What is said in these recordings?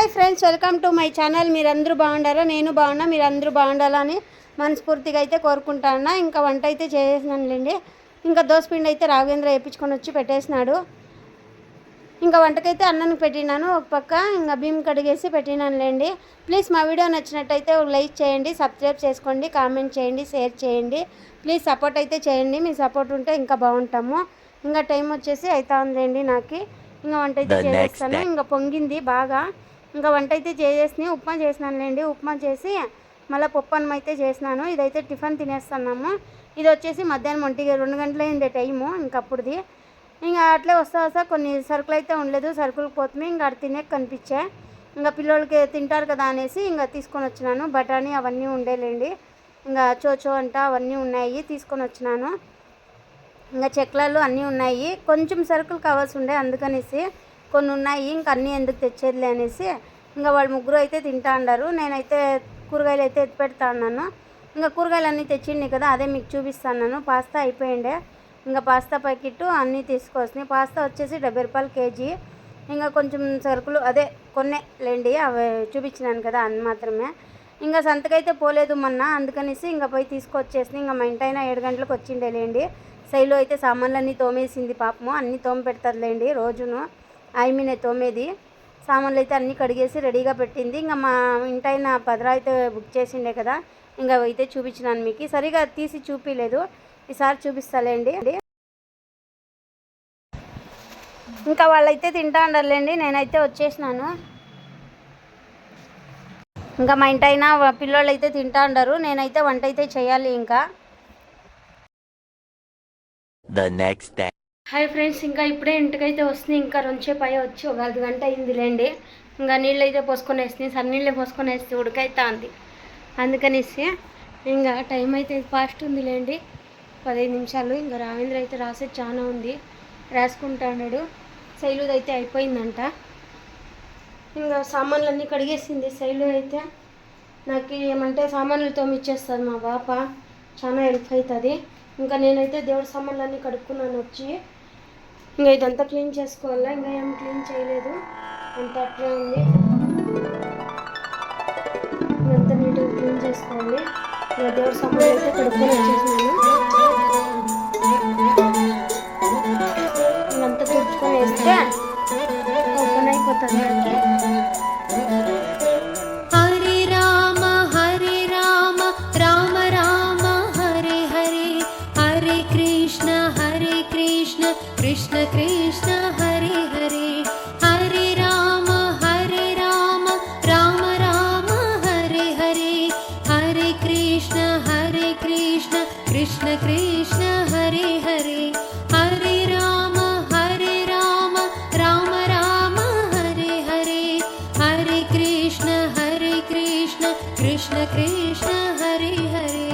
Hi friends, welcome to my channel. మీరందరూ బాగుండారా? నేను బాగున్నా, మీరందరూ బాగుండాలని మనస్ఫూర్తిగా అయితే కోరుకుంటాను. ఇంకా వంట అయితే చేసేసినానులేండి. ఇంకా దోసపిండి అయితే రాఘవేంద్ర వేయించుకొని వచ్చి పెట్టేసినాడు. ఇంకా వంటకైతే అన్నానికి పెట్టినాను ఒక పక్క, ఇంకా బియ్యం కడిగేసి పెట్టినానులేండి. ప్లీజ్ మా వీడియో నచ్చినట్టయితే లైక్ చేయండి, సబ్స్క్రైబ్ చేసుకోండి, కామెంట్ చేయండి, షేర్ చేయండి. ప్లీజ్ సపోర్ట్ అయితే చేయండి. మీ సపోర్ట్ ఉంటే ఇంకా బాగుంటాము. ఇంకా టైం వచ్చేసి అవుతా ఉందండి నాకు. ఇంకా వంట అయితే చేసేస్తాను. ఇంకా పొంగింది బాగా. ఇంకా వంట అయితే చేసేసి ఉప్మా చేసినానులేండి. ఉప్మా చేసి మళ్ళీ పప్పు అన్నం అయితే చేసినాను. ఇదైతే టిఫిన్ తినేస్తున్నాము. ఇది వచ్చేసి మధ్యాహ్నం 2 గంటలైంది టైము. ఇంకప్పుడుది ఇంకా అట్లే వస్తా కొన్ని సరుకులు అయితే ఉండలేదు, సరుకులకు పోతుంది. ఇంకా అక్కడ తినే కనిపించా. ఇంకా పిల్లలకి తింటారు కదా అనేసి ఇంకా తీసుకొని వచ్చినాను. బఠానీ అవన్నీ ఉండేలేండి. ఇంకా చోచో అంట అవన్నీ ఉన్నాయి, తీసుకొని వచ్చినాను. ఇంకా చెక్లాలు అన్నీ ఉన్నాయి. కొంచెం సరుకులు కావాల్సి ఉండే, అందుకనేసి కొన్ని ఉన్నాయి. ఇంకా అన్నీ ఎందుకు తెచ్చేదిలే అనేసి ఇంకా వాళ్ళు ముగ్గురు అయితే తింటా అన్నారు. నేనైతే కూరగాయలు అయితే ఎత్తి పెడతా ఉన్నాను. ఇంకా కూరగాయలు అన్నీ తెచ్చిండి కదా, అదే మీకు చూపిస్తాను. పాస్తా అయిపోయిండే. ఇంకా పాస్తా ప్యాకెట్ అన్నీ తీసుకొచ్చినాయి. పాస్తా వచ్చేసి 70 రూపాయలు కేజీ. ఇంకా కొంచెం సరుకులు అదే కొన్నే లేండి, అవి చూపించినాను కదా అన్ని మాత్రమే. ఇంకా సంతకైతే పోలేదు మొన్న, అందుకనేసి ఇంకా పోయి తీసుకొచ్చేసి ఇంకా మా ఇంటైనా 7 గంటలకు వచ్చిండేలేండి. శైలు అయితే సామాన్లన్నీ తోమేసింది పాపము. అన్నీ తోమ పెడతారులేండి రోజును. ఆమెనే తోమేది. సామాన్లు అయితే అన్నీ కడిగేసి రెడీగా పెట్టింది. ఇంకా మా ఇంటైన పదరా అయితే బుక్ చేసిండే కదా, ఇంకా అయితే చూపించినాను మీకు. సరిగా తీసి చూపించలేదు, ఈసారి చూపిస్తాలేండి. ఇంకా వాళ్ళైతే తింటా ఉండాలండి, నేనైతే వచ్చేసినాను. ఇంకా మా ఇంటైనా పిల్లోళ్ళు అయితే తింటా ఉండరు. నేనైతే వంట అయితే చేయాలి ఇంకా. హాయ్ ఫ్రెండ్స్, ఇంకా ఇప్పుడే ఇంటికైతే వస్తుంది. ఇంకా 2 సేపు అయ్యే వచ్చి 1 గంట అయిందిలేండి. ఇంకా నీళ్ళు అయితే పోసుకొని వేస్తుంది, సన్నీళ్ళే పోసుకొని వేస్తే ఉడకైతా ఉంది. అందుకనేసి ఇంకా టైం అయితే ఫాస్ట్ ఉందిలేండి, 15 నిమిషాలు. ఇంకా రావేంద్ర అయితే రాసేది చాలా ఉంది, రాసుకుంటాడు. శైలుది అయితే అయిపోయిందంట. ఇంకా సామాన్లన్నీ కడిగేసింది శైలు అయితే. నాకు ఏమంటే సామాన్లు తోమిచ్చేస్తుంది మా పాప, చాలా హెల్ప్ అవుతుంది. ఇంకా నేనైతే దేవుడి సామాన్లన్నీ కడుక్కున్నాను వచ్చి. ఇంకా ఇదంతా క్లీన్ చేసుకోవాలా, ఇంకా ఏం క్లీన్ చేయలేదు, అంత అట్లే ఉంది. ఇదంతా నీట్గా క్లీన్ చేసుకోవాలి. ఇంకా దేవుడి సామాన్లు అయితే కడుక్కొని వచ్చేసినాను. ఇంకంతా తుడుచుకొని వేస్తే ఓపెన్ అయిపోతుంది నాకు. कृष्ण कृष्ण हरे हरे, हरे राम राम राम हरे हरे, हरे कृष्ण कृष्ण कृष्ण हरे हरे, हरे राम राम राम हरे हरे, हरे कृष्ण कृष्ण कृष्ण हरे हरे.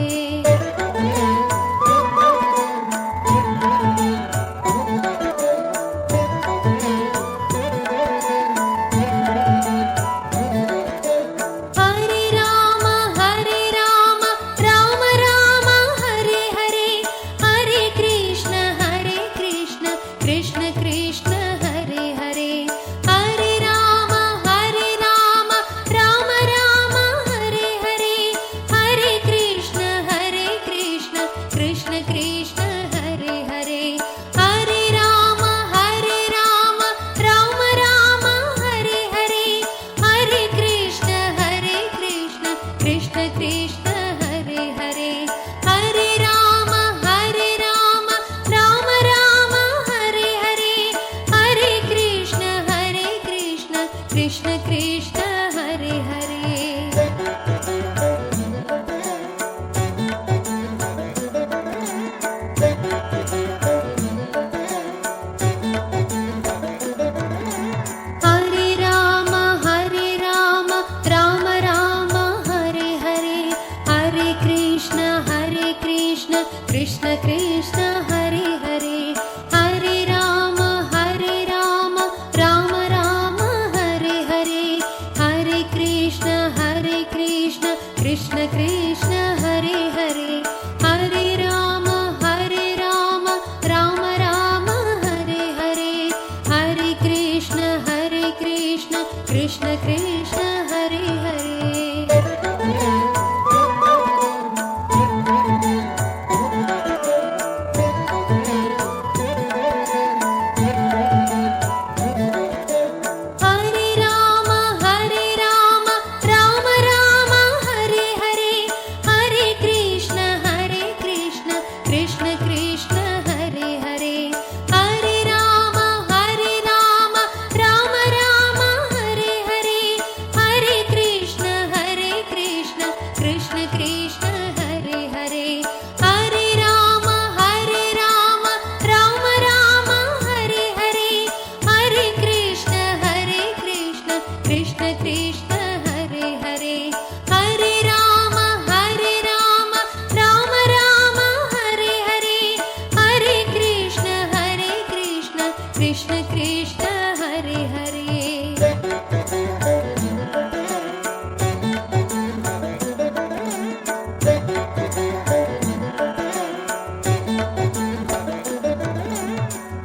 कृष्ण कृष्ण हरे हरे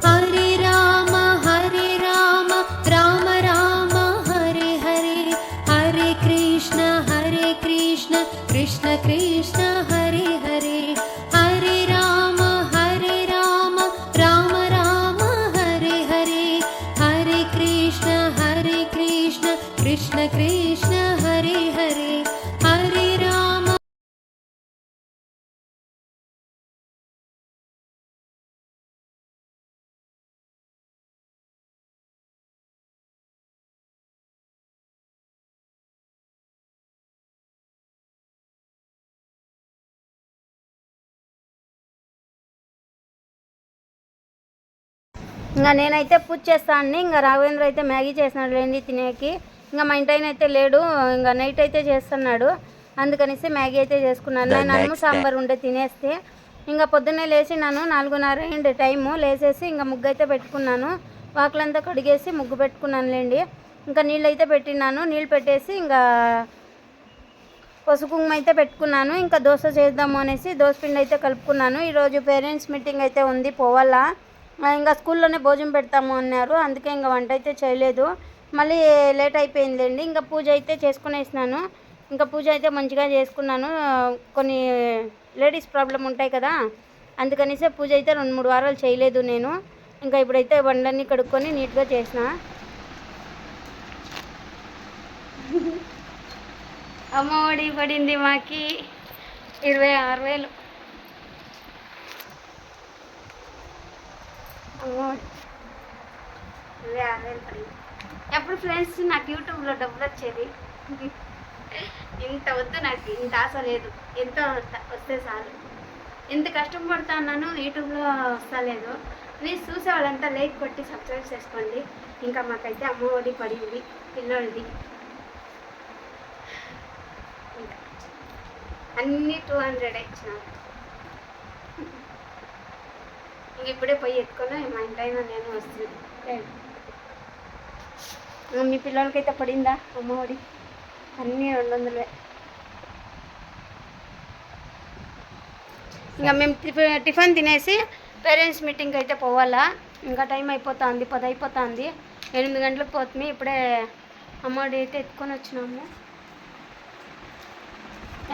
हरे राम राम राम हरे हरे हरे कृष्ण कृष्ण कृष्ण हरे हरे हरे राम राम राम हरे हरे हरे कृष्ण कृष्ण कृष्ण हरे हरे हरे राम ఇంకా నేనైతే పూజ చేస్తాను. ఇంకా రాఘవేంద్ర అయితే మ్యాగీ చేసినాడు లేండి తినేకి. ఇంకా మా ఇంటి ఆయన అయితే లేడు, ఇంకా నైట్ అయితే చేస్తున్నాడు. అందుకనేసి మ్యాగీ అయితే చేసుకున్నాను. నేను అన్నం సాంబార్ ఉండే తినేస్తే ఇంకా పొద్దున్నే లేచి నన్ను 4:30 అయింది టైము. లేచేసి ఇంకా ముగ్గు అయితే పెట్టుకున్నాను. వాకులంతా కడిగేసి ముగ్గు పెట్టుకున్నాను లేండి. ఇంకా నీళ్ళు అయితే పెట్టినాను. నీళ్ళు పెట్టేసి ఇంకా పసుపు కుంకుమ అయితే పెట్టుకున్నాను. ఇంకా దోశ చేద్దాము అనేసి దోశ పిండి అయితే కలుపుకున్నాను. ఈరోజు పేరెంట్స్ మీటింగ్ అయితే ఉంది, పోవాలా. ఇంకా స్కూల్లోనే భోజనం పెడతాము అన్నారు, అందుకే ఇంకా వంట అయితే చేయలేదు. మళ్ళీ లేట్ అయిపోయిందండి. ఇంకా పూజ అయితే చేసుకునేసినాను. ఇంకా పూజ అయితే మంచిగా చేసుకున్నాను. కొన్ని లేడీస్ ప్రాబ్లం ఉంటాయి కదా, అందుకనేసి పూజ అయితే 2-3 వారాలు చేయలేదు నేను. ఇంకా ఇప్పుడైతే బండన్ని కడుక్కొని నీట్గా చేసిన. అమ్మఒడి పడింది మాకి 26,000. అమ్మఒడి 26,000 పడింది. ఎప్పుడు ఫ్రెండ్స్ నాకు యూట్యూబ్లో డబ్బులు వచ్చేది. ఇంత వద్దు, నాకు ఇంత ఆశ లేదు. ఎంత వస్తే చాలు. ఎంత కష్టపడుతున్నాను యూట్యూబ్లో వస్తలేదు. ప్లీజ్ చూసే వాళ్ళంతా లైక్ కొట్టి సబ్స్క్రైబ్ చేసుకోండి. ఇంకా మాకైతే అమ్మఒడి పడింది పిల్లోడిది. అన్నీ 200 ఇచ్చినారు. ఇంక ఇప్పుడే పోయి ఎత్తుకొని మా ఇంటైనా నేను వస్తుంది. మీ పిల్లలకైతే పడిందా అమ్మఒడి? అన్నీ 200. ఇంకా మేము టిఫిన్ తినేసి పేరెంట్స్ మీటింగ్కి అయితే పోవాలా. ఇంకా టైం అయిపోతుంది, 10 అయిపోతుంది. 8 గంటలకు పోతుంది. ఇప్పుడే అమ్మఒడి అయితే ఎత్తుకొని వచ్చినాము.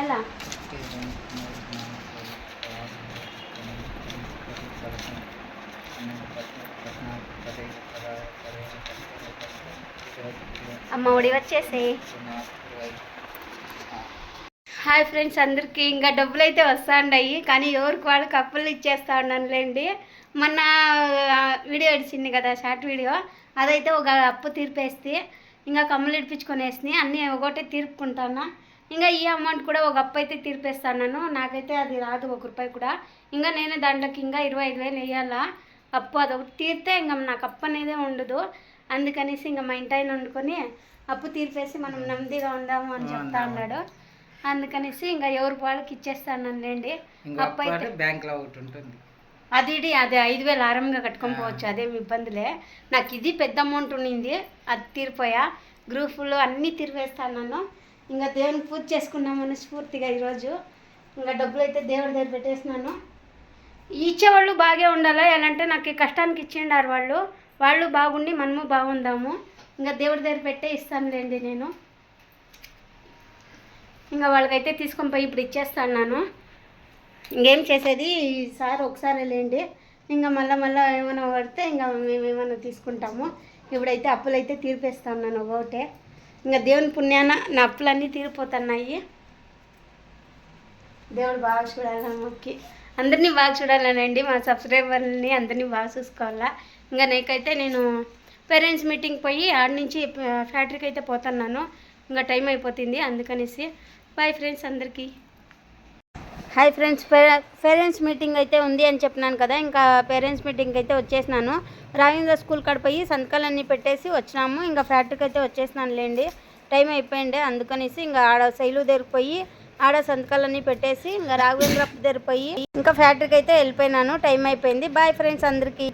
ఎలా అమ్మఒడి వచ్చేసాయి. హాయ్ ఫ్రెండ్స్ అందరికీ. ఇంకా డబ్బులు అయితే వస్తాయి, కానీ ఎవరికి వాళ్ళకి అప్పులు ఇచ్చేస్తా ఉన్నానులేండి. మొన్న వీడియో ఇచ్చింది కదా, షార్ట్ వీడియో, అదైతే ఒక అప్పు తీర్పేస్తే ఇంకా కమ్మలు ఇడిపించుకొనేసి అన్నీ ఒకటే తీర్పుకుంటాను. ఇంకా ఈ అమౌంట్ కూడా ఒక అప్పు అయితే తీర్పేస్తాను. నాకైతే అది రాదు 1 రూపాయి కూడా. ఇంకా నేను దాంట్లోకి ఇంకా 25,000 వేయాలా అప్పు. అదొకటి తీరితే ఇంకా నాకు అప్పు అనేదే ఉండదు. అందుకనేసి ఇంకా మా ఇంటి ఆయన వండుకొని అప్పు తీర్పేసి మనం నెమ్మదిగా ఉందాము అని చెప్తా అన్నాడు. అందుకనేసి ఇంకా ఎవరి వాళ్ళకి ఇచ్చేస్తానండి. అప్పు అయితే బ్యాంక్లో ఒకటి ఉంటుంది, అది 5,000 ఆరంగా కట్టుకొని పోవచ్చు, అదేమి ఇబ్బందిలే. నాకు ఇది పెద్ద అమౌంట్ ఉండింది, అది తీరిపోయా. గ్రూపులు అన్నీ తీర్పేస్తాను. ఇంకా దేవుని పూజ చేసుకున్నామని స్ఫూర్తిగా ఈరోజు ఇంకా డబ్బులు అయితే దేవుడి దగ్గర పెట్టేసినాను. ఇచ్చేవాళ్ళు బాగా ఉండాలి. ఎలా అంటే నాకు కష్టానికి ఇచ్చిండారు వాళ్ళు బాగుండి మనము బాగుందాము. ఇంకా దేవుడి దగ్గర పెట్టే ఇస్తానులేండి నేను. ఇంకా వాళ్ళకైతే తీసుకొని పోయి ఇప్పుడు ఇచ్చేస్తాను. ఇంకేం చేసేది, ఈసారి ఒకసారి లేండి. ఇంకా మళ్ళీ ఏమైనా పడితే ఇంకా మేము ఏమైనా తీసుకుంటాము. ఇప్పుడైతే అప్పులు అయితే తీర్పేస్తాను ఒకటే. ఇంకా దేవుని పుణ్యాన నా అప్పులన్నీ తీరిపోతున్నాయి. దేవుడు బాగా చూడాలి, మొక్కి అందరినీ బాగా చూడాలనండి. మా సబ్స్క్రైబర్ని అందరినీ బాగా చూసుకోవాలా. ఇంకా నాకైతే నేను పేరెంట్స్ మీటింగ్ పోయి ఆడ నుంచి ఫ్యాక్టరీకి అయితే పోతున్నాను. ఇంకా టైం అయిపోతుంది, అందుకనేసి బాయ్ ఫ్రెండ్స్ అందరికీ. హాయ్ ఫ్రెండ్స్, పేరెంట్స్ మీటింగ్ అయితే ఉంది అని చెప్పినాను కదా. ఇంకా పేరెంట్స్ మీటింగ్కి అయితే వచ్చేసినాను. రాఘవేంద్ర స్కూల్ కాడ పోయి సంతకాలన్నీ పెట్టేసి వచ్చినాము. ఇంకా ఫ్యాక్టరీకి అయితే వచ్చేసినాను లేండి, టైం అయిపోయిండే. అందుకనేసి ఇంకా ఆడ శైలు దగ్గరికి పోయి ఆడ సంతకాలన్నీ పెట్టేసి ఇంకా రాఘవేంద్ర దగ్గర పోయి ఇంకా ఫ్యాక్టరీకి అయితే వెళ్ళిపోయినాను. టైం అయిపోయింది. బాయ్ ఫ్రెండ్స్ అందరికీ.